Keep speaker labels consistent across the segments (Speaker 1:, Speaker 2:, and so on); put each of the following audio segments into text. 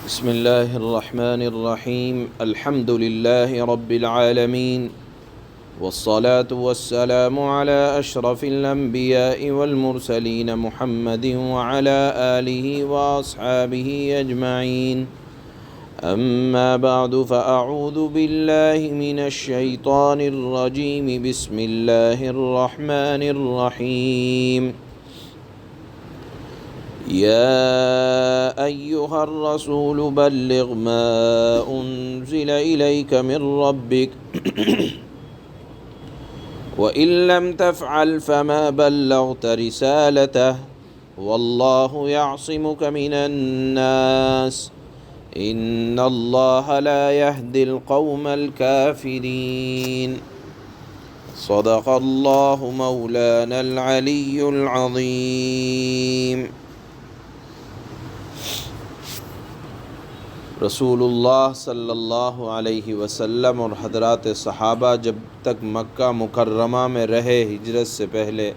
Speaker 1: بسم اللہ الرحمن الرحیم الحمد للہ رب العالمین والصلاة والسلام على اشرف الانبیاء والمرسلین محمد وعلى آلہ واصحابہ اجمعین اما بعد فاعوذ باللہ من الشیطان الرجیم بسم اللہ الرحمن الرحیم يا أيها الرسول بلغ ما أنزل إليك من ربك وإن لم تفعل فما بلغت رسالته والله يعصمك من الناس إن الله لا يهدي القوم الكافرين صدق الله مولانا العلي العظيم. رسول اللہ صلی اللہ علیہ وسلم اور حضرات صحابہ جب تک مکہ مکرمہ میں رہے ہجرت سے پہلے،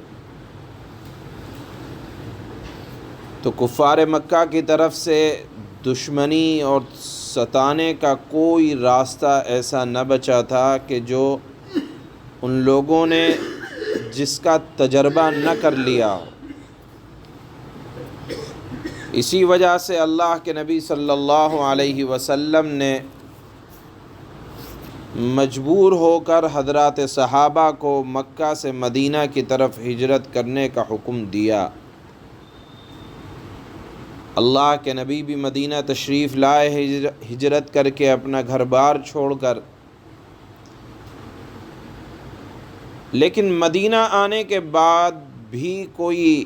Speaker 1: تو کفار مکہ کی طرف سے دشمنی اور ستانے کا کوئی راستہ ایسا نہ بچا تھا کہ جو ان لوگوں نے جس کا تجربہ نہ کر لیا. اسی وجہ سے اللہ کے نبی صلی اللہ علیہ وسلم نے مجبور ہو کر حضرات صحابہ کو مکہ سے مدینہ کی طرف ہجرت کرنے کا حکم دیا. اللہ کے نبی بھی مدینہ تشریف لائے ہجرت کر کے اپنا گھر بار چھوڑ کر، لیکن مدینہ آنے کے بعد بھی کوئی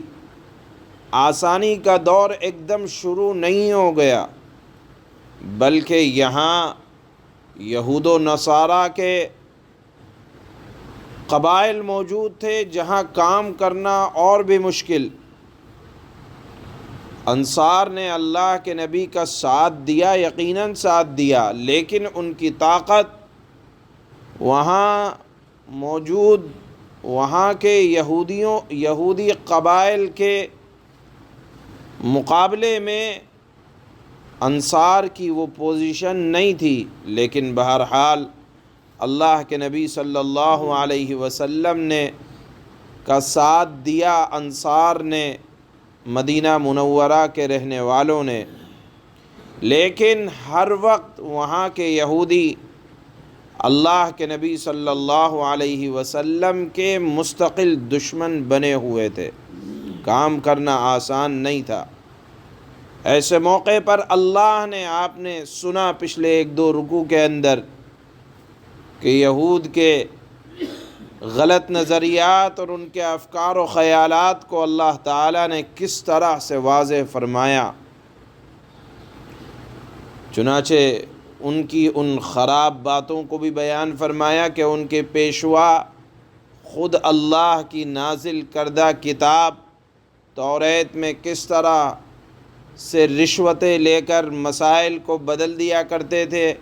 Speaker 1: آسانی کا دور ایک دم شروع نہیں ہو گیا، بلکہ یہاں یہود و نصارہ کے قبائل موجود تھے جہاں کام کرنا اور بھی مشکل. انصار نے اللہ کے نبی کا ساتھ دیا، یقیناً ساتھ دیا، لیکن ان کی طاقت وہاں موجود وہاں کے یہودی قبائل کے مقابلے میں انصار کی وہ پوزیشن نہیں تھی. لیکن بہرحال اللہ کے نبی صلی اللہ علیہ وسلم نے کا ساتھ دیا انصار نے، مدینہ منورہ کے رہنے والوں نے. لیکن ہر وقت وہاں کے یہودی اللہ کے نبی صلی اللہ علیہ وسلم کے مستقل دشمن بنے ہوئے تھے، کام کرنا آسان نہیں تھا. ایسے موقع پر اللہ نے، آپ نے سنا پچھلے ایک دو رکوع کے اندر، کہ یہود کے غلط نظریات اور ان کے افکار و خیالات کو اللہ تعالیٰ نے کس طرح سے واضح فرمایا. چنانچہ ان کی ان خراب باتوں کو بھی بیان فرمایا کہ ان کے پیشوا خود اللہ کی نازل کردہ کتاب توریت میں کس طرح سے رشوتیں لے کر مسائل کو بدل دیا کرتے تھے،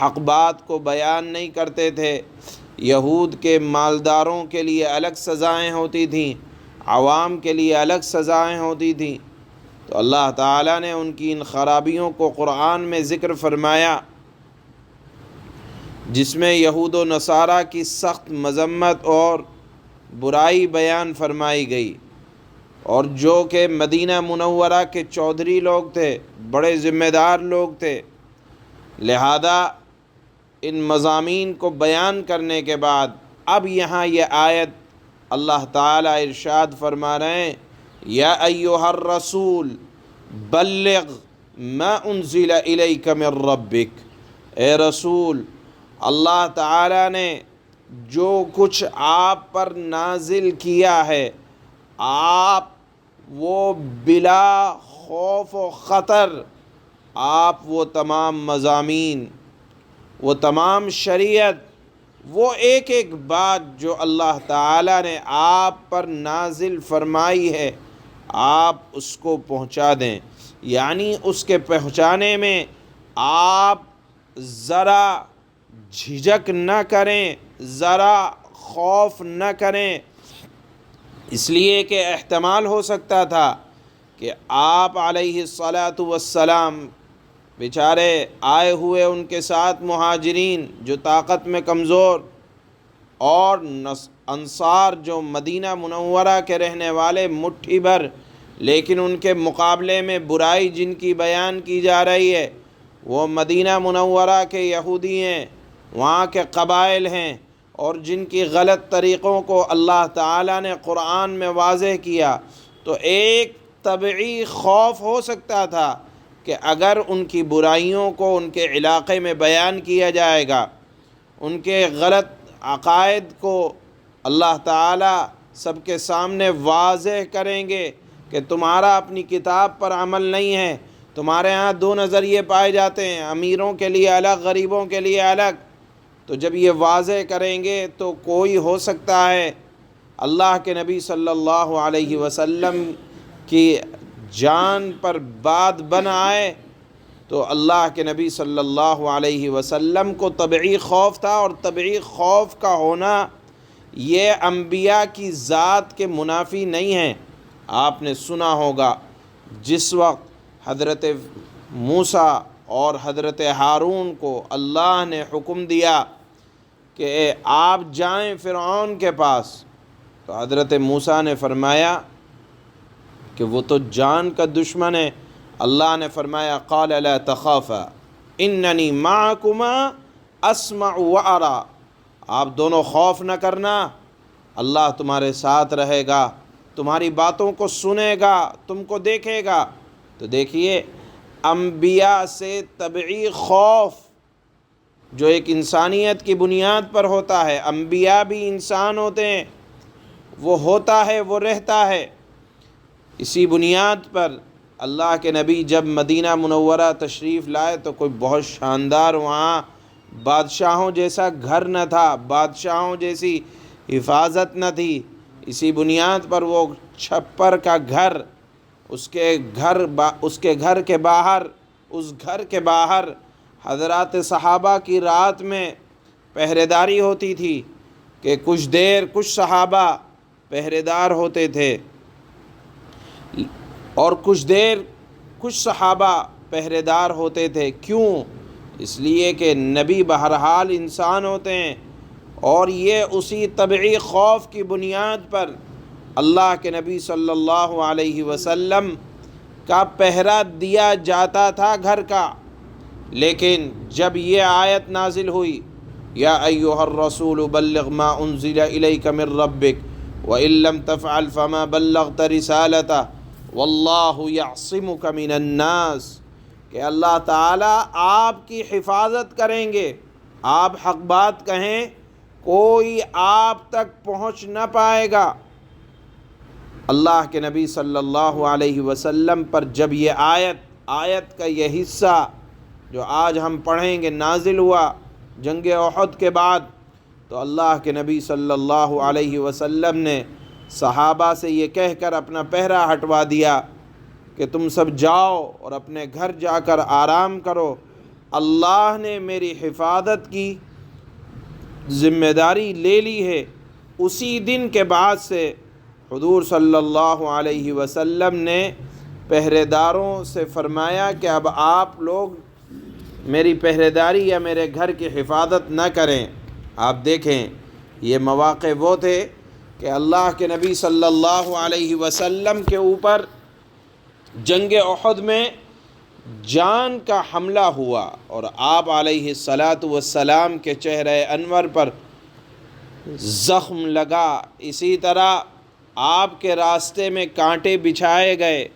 Speaker 1: حق بات کو بیان نہیں کرتے تھے. یہود کے مالداروں کے لیے الگ سزائیں ہوتی تھیں، عوام کے لیے الگ سزائیں ہوتی تھیں. تو اللہ تعالیٰ نے ان کی ان خرابیوں کو قرآن میں ذکر فرمایا، جس میں یہود و نصارہ کی سخت مذمت اور برائی بیان فرمائی گئی. اور جو کہ مدینہ منورہ کے چودھری لوگ تھے، بڑے ذمہ دار لوگ تھے، لہذا ان مضامین کو بیان کرنے کے بعد اب یہاں یہ آیت اللہ تعالیٰ ارشاد فرما رہے ہیں، یا ایھا الرسول بلغ ما انزل الیک من ربک. اے رسول، اللہ تعالیٰ نے جو کچھ آپ پر نازل کیا ہے، آپ وہ بلا خوف و خطر آپ وہ تمام مضامین، وہ تمام شریعت، وہ ایک ایک بات جو اللہ تعالیٰ نے آپ پر نازل فرمائی ہے، آپ اس کو پہنچا دیں. یعنی اس کے پہنچانے میں آپ ذرا جھجک نہ کریں، ذرا خوف نہ کریں، اس لیے کہ احتمال ہو سکتا تھا کہ آپ علیہ الصلاۃ والسلام بیچارے آئے ہوئے ان کے ساتھ مہاجرین جو طاقت میں کمزور، اور انصار جو مدینہ منورہ کے رہنے والے مٹھی بھر، لیکن ان کے مقابلے میں برائی جن کی بیان کی جا رہی ہے وہ مدینہ منورہ کے یہودی ہیں، وہاں کے قبائل ہیں، اور جن کی غلط طریقوں کو اللہ تعالیٰ نے قرآن میں واضح کیا۔ تو ایک طبعی خوف ہو سکتا تھا کہ اگر ان کی برائیوں کو ان کے علاقے میں بیان کیا جائے گا، ان کے غلط عقائد کو اللہ تعالیٰ سب کے سامنے واضح کریں گے کہ تمہارا اپنی کتاب پر عمل نہیں ہے، تمہارے ہاں دو نظریے پائے جاتے ہیں، امیروں کے لیے الگ، غریبوں کے لیے الگ۔ تو جب یہ واضح کریں گے تو کوئی ہو سکتا ہے اللہ کے نبی صلی اللہ علیہ وسلم کی جان پر بات بن آئے۔ تو اللہ کے نبی صلی اللہ علیہ وسلم کو طبعی خوف تھا، اور طبعی خوف کا ہونا یہ انبیاء کی ذات کے منافی نہیں ہے۔ آپ نے سنا ہوگا جس وقت حضرت موسیٰ اور حضرت ہارون کو اللہ نے حکم دیا کہ آپ جائیں فرعون کے پاس، تو حضرت موسیٰ نے فرمایا کہ وہ تو جان کا دشمن ہے۔ اللہ نے فرمایا قال لا تخافا اننی معکما اسمع وارا، آپ دونوں خوف نہ کرنا، اللہ تمہارے ساتھ رہے گا، تمہاری باتوں کو سنے گا، تم کو دیکھے گا۔ تو دیکھیے انبیاء سے طبعی خوف جو ایک انسانیت کی بنیاد پر ہوتا ہے، انبیاء بھی انسان ہوتے ہیں، وہ ہوتا ہے، وہ رہتا ہے۔ اسی بنیاد پر اللہ کے نبی جب مدینہ منورہ تشریف لائے تو کوئی بہت شاندار وہاں بادشاہوں جیسا گھر نہ تھا، بادشاہوں جیسی حفاظت نہ تھی۔ اسی بنیاد پر وہ چھپر کا گھر، اس کے گھر کے باہر حضرات صحابہ کی رات میں پہرے داری ہوتی تھی کہ کچھ صحابہ پہرے دار ہوتے تھے اور کچھ صحابہ پہرے دار ہوتے تھے۔ کیوں؟ اس لیے کہ نبی بہرحال انسان ہوتے ہیں، اور یہ اسی طبعی خوف کی بنیاد پر اللہ کے نبی صلی اللہ علیہ وسلم کا پہرا دیا جاتا تھا گھر کا۔ لیکن جب یہ آیت نازل ہوئی یا ایھا الرسول بلغ ما انزل الیک من ربک وان لم تفعل فما بلغت رسالتہ واللہ یعصمک من الناس، کہ اللہ تعالیٰ آپ کی حفاظت کریں گے، آپ حق بات کہیں کوئی آپ تک پہنچ نہ پائے گا۔ اللہ کے نبی صلی اللہ علیہ وسلم پر جب یہ آیت کا یہ حصہ جو آج ہم پڑھیں گے نازل ہوا جنگ احد کے بعد، تو اللہ کے نبی صلی اللہ علیہ وسلم نے صحابہ سے یہ کہہ کر اپنا پہرا ہٹوا دیا کہ تم سب جاؤ اور اپنے گھر جا کر آرام کرو، اللہ نے میری حفاظت کی ذمہ داری لے لی ہے۔ اسی دن کے بعد سے حضور صلی اللہ علیہ وسلم نے پہرے داروں سے فرمایا کہ اب آپ لوگ میری پہرے داری یا میرے گھر کی حفاظت نہ کریں۔ آپ دیکھیں یہ مواقع وہ تھے کہ اللہ کے نبی صلی اللہ علیہ وسلم کے اوپر جنگ احد میں جان کا حملہ ہوا، اور آپ علیہ السلام کے چہرہ انور پر زخم لگا، اسی طرح آپ کے راستے میں کانٹے بچھائے گئے،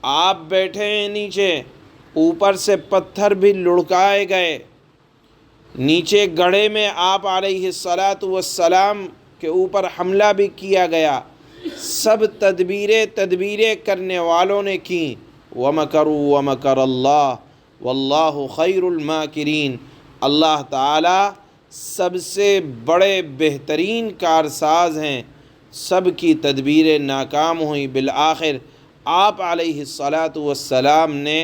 Speaker 1: آپ بیٹھے ہیں نیچے، اوپر سے پتھر بھی لڑکائے گئے، نیچے گڑھے میں آپ علیہ السلام کے اوپر حملہ بھی کیا گیا۔ سب تدبیریں کرنے والوں نے کی۔ وَمَكَرُوا وَمَكَرَ اللَّهُ وَاللَّهُ خَيْرُ الْمَاكِرِينَ، اللہ تعالیٰ سب سے بڑے بہترین کارساز ہیں، سب کی تدبیریں ناکام ہوئیں، بالآخر آپ علیہ السلام نے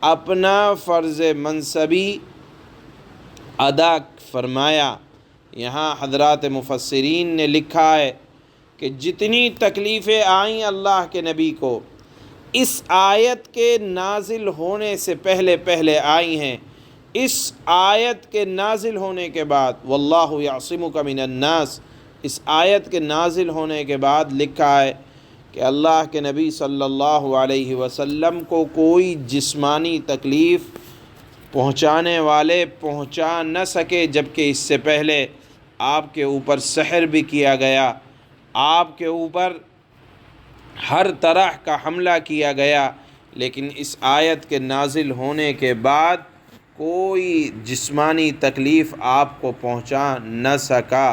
Speaker 1: اپنا فرض منصبی ادا فرمایا۔ یہاں حضرات مفسرین نے لکھا ہے کہ جتنی تکلیفیں آئیں اللہ کے نبی کو، اس آیت کے نازل ہونے سے پہلے آئی ہیں۔ اس آیت کے نازل ہونے کے بعد واللہ یعصمک من الناس، اس آیت کے نازل ہونے کے بعد لکھا ہے کہ اللہ کے نبی صلی اللہ علیہ وسلم کو کوئی جسمانی تکلیف پہنچانے والے پہنچا نہ سکے، جبکہ اس سے پہلے آپ کے اوپر سحر بھی کیا گیا، آپ کے اوپر ہر طرح کا حملہ کیا گیا، لیکن اس آیت کے نازل ہونے کے بعد کوئی جسمانی تکلیف آپ کو پہنچا نہ سکا۔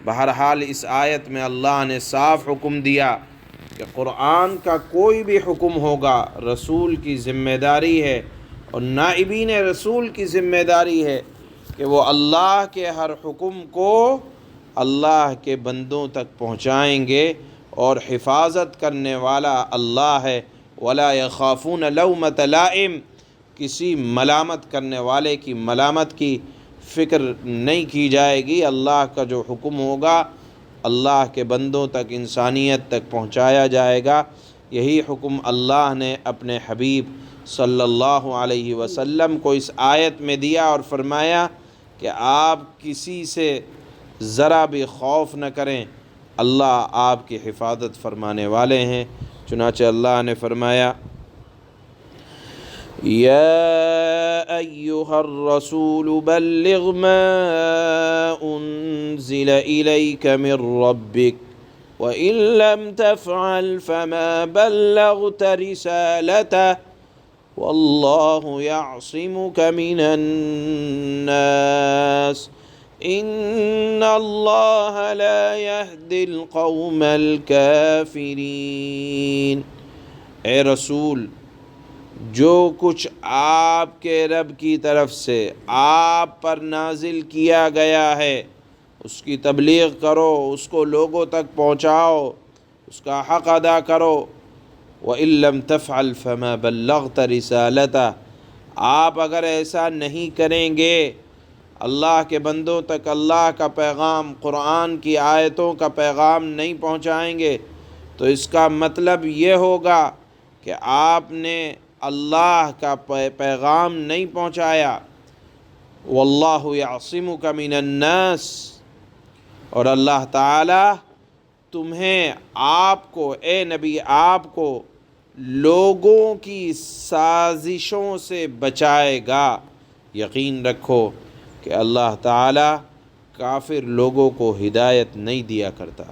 Speaker 1: بہرحال اس آیت میں اللہ نے صاف حکم دیا کہ قرآن کا کوئی بھی حکم ہوگا رسول کی ذمہ داری ہے اور نائبین رسول کی ذمہ داری ہے کہ وہ اللہ کے ہر حکم کو اللہ کے بندوں تک پہنچائیں گے، اور حفاظت کرنے والا اللہ ہے۔ وَلَا يَخَافُونَ لَوْمَةَ لَائِمٍ، کسی ملامت کرنے والے کی ملامت کی فکر نہیں کی جائے گی۔ اللہ کا جو حکم ہوگا اللہ کے بندوں تک، انسانیت تک پہنچایا جائے گا۔ یہی حکم اللہ نے اپنے حبیب صلی اللہ علیہ وسلم کو اس آیت میں دیا اور فرمایا کہ آپ کسی سے ذرا بھی خوف نہ کریں، اللہ آپ کی حفاظت فرمانے والے ہیں۔ چنانچہ اللہ نے فرمایا یا ایہا الرسول بلغ ما انزل الیک من ربک وَإِن لَّمْ تَفْعَلْ فَمَا بَلَّغْتَ رِسَالَتَهُ وَاللَّهُ يَعْصِمُكَ مِنَ النَّاسِ إِنَّ اللَّهَ لَا يَهْدِي الْقَوْمَ الْكَافِرِينَ۔ اے رسول، جو کچھ آپ کے رب کی طرف سے آپ پر نازل کیا گیا ہے اس کی تبلیغ کرو، اس کو لوگوں تک پہنچاؤ، اس کا حق ادا کرو۔ وَإِن لَّمْ تَفْعَلْ فَمَا بَلَّغْتَ رِسَالَتَهُ، آپ اگر ایسا نہیں کریں گے، اللہ کے بندوں تک اللہ کا پیغام، قرآن کی آیتوں کا پیغام نہیں پہنچائیں گے، تو اس کا مطلب یہ ہوگا کہ آپ نے اللہ کا پیغام نہیں پہنچایا۔ واللہ یعصمک من الناس، اور اللہ تعالی تمہیں، آپ کو، اے نبی، آپ کو لوگوں کی سازشوں سے بچائے گا۔ یقین رکھو کہ اللہ تعالی کافر لوگوں کو ہدایت نہیں دیا کرتا۔